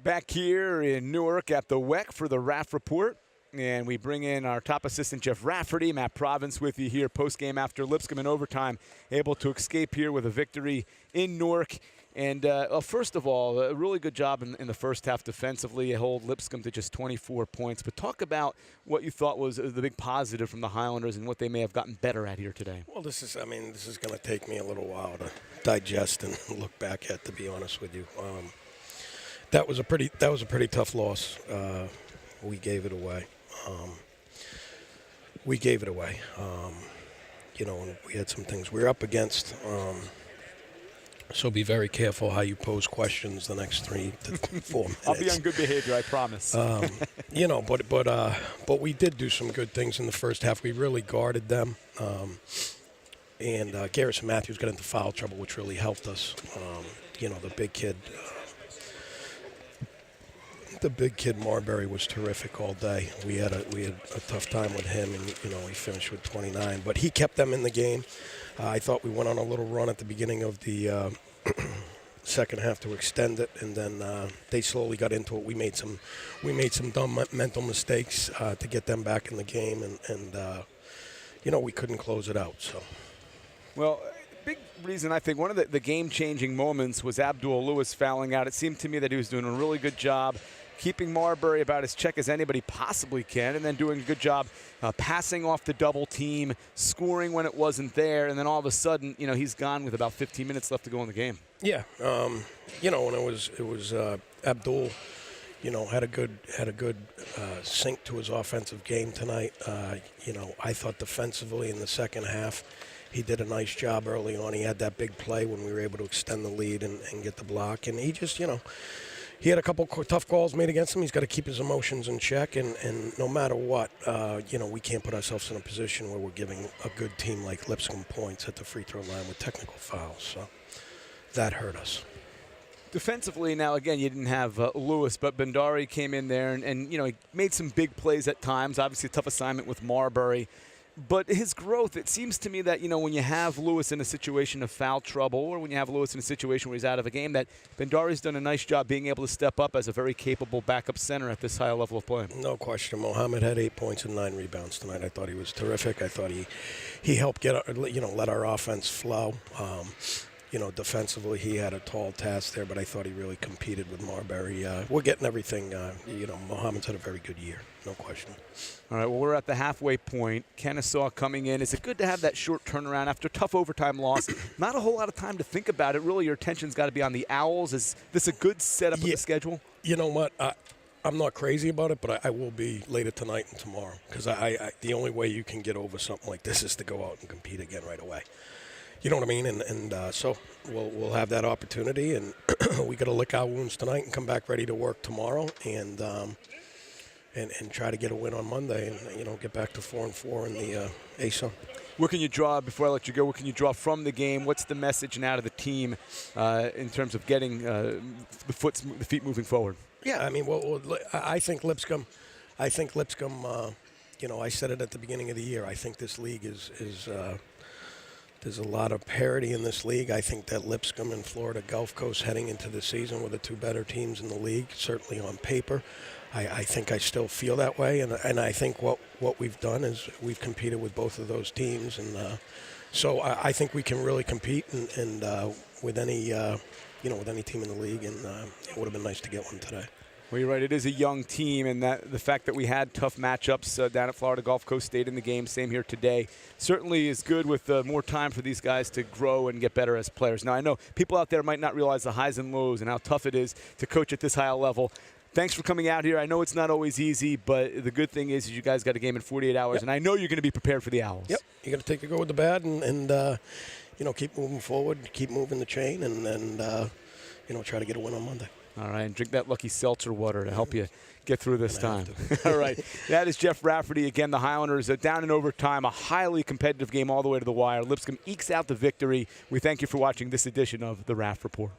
Back here in Newark at the WEC for the Raff Report. And we bring in our top assistant, Jeff Rafferty. Matt Province with you here post-game after Lipscomb in overtime, able to escape here with a victory in Newark. And first of all, a really good job in the first half defensively. Hold Lipscomb to just 24 points. But talk about what you thought was the big positive from the Highlanders and what they may have gotten better at here today. Well, this is going to take me a little while to digest and look back at, to be honest with you. That was a pretty tough loss. We gave it away. And we had some things we were up against. So be very careful how you pose questions the next 3 to 4 minutes. I'll be on good behavior, I promise. But we did do some good things in the first half. We really guarded them. And Garrison Matthews got into foul trouble, which really helped us. The big kid Marbury was terrific all day. We had a tough time with him, and he finished with 29. But he kept them in the game. I thought we went on a little run at the beginning of the second half to extend it, and then they slowly got into it. We made some dumb mental mistakes to get them back in the game, and we couldn't close it out. So, well, big reason I think one of the game-changing moments was Abdul Lewis fouling out. It seemed to me that he was doing a really good job keeping Marbury about as check as anybody possibly can, and then doing a good job passing off the double team, scoring when it wasn't there, and then all of a sudden, he's gone with about 15 minutes left to go in the game. Yeah, and it was Abdul, had a good sync to his offensive game tonight. I thought defensively in the second half, he did a nice job early on. He had that big play when we were able to extend the lead and get the block, and he just, he had a couple tough calls made against him. He's got to keep his emotions in check, and no matter what, we can't put ourselves in a position where we're giving a good team like Lipscomb points at the free throw line with technical fouls. So that hurt us. Defensively, now again, you didn't have Lewis, but Bendari came in there and he made some big plays at times. Obviously, a tough assignment with Marbury. But his growth, it seems to me that, when you have Lewis in a situation of foul trouble, or when you have Lewis in a situation where he's out of a game, that Bendari's done a nice job being able to step up as a very capable backup center at this high level of play. No question. Mohammed had 8 points and 9 rebounds tonight. I thought he was terrific. I thought he helped let our offense flow. Defensively, he had a tall task there, but I thought he really competed with Marbury. We're getting everything. Mohammed's had a very good year, no question. All right, well, we're at the halfway point. Kennesaw coming in. Is it good to have that short turnaround after a tough overtime loss? Not a whole lot of time to think about it. Really, your attention's got to be on the Owls. Is this a good setup of the schedule? You know what? I'm not crazy about it, but I will be later tonight and tomorrow, because the only way you can get over something like this is to go out and compete again right away. You know what I mean? And so we'll have that opportunity, and we got to lick our wounds tonight and come back ready to work tomorrow, and try to get a win on Monday, and get back to 4-4 in the ASUN. What can you draw, before I let you go, what can you draw from the game? What's the message now to the team in terms of getting the feet moving forward? Yeah, I think Lipscomb. I said it at the beginning of the year. I think this league is there's a lot of parity in this league. I think that Lipscomb and Florida Gulf Coast heading into the season were the 2 better teams in the league, certainly on paper. I think I still feel that way, and I think what we've done is we've competed with both of those teams, and so I think we can really compete and with any with any team in the league, and it would have been nice to get one today. Well, you're right. It is a young team, and that the fact that we had tough matchups down at Florida Gulf Coast stayed in the game. Same here today. Certainly is good with more time for these guys to grow and get better as players. Now, I know people out there might not realize the highs and lows and how tough it is to coach at this high level. Thanks for coming out here. I know it's not always easy, but the good thing is you guys got a game in 48 hours, yep. And I know you're going to be prepared for the Owls. Yep. You got to take the good with the bad, and keep moving forward, keep moving the chain, and try to get a win on Monday. All right, and drink that lucky seltzer water to help you get through this time. All right, that is Jeff Rafferty. Again, the Highlanders down in overtime, a highly competitive game all the way to the wire. Lipscomb ekes out the victory. We thank you for watching this edition of the Raff Report.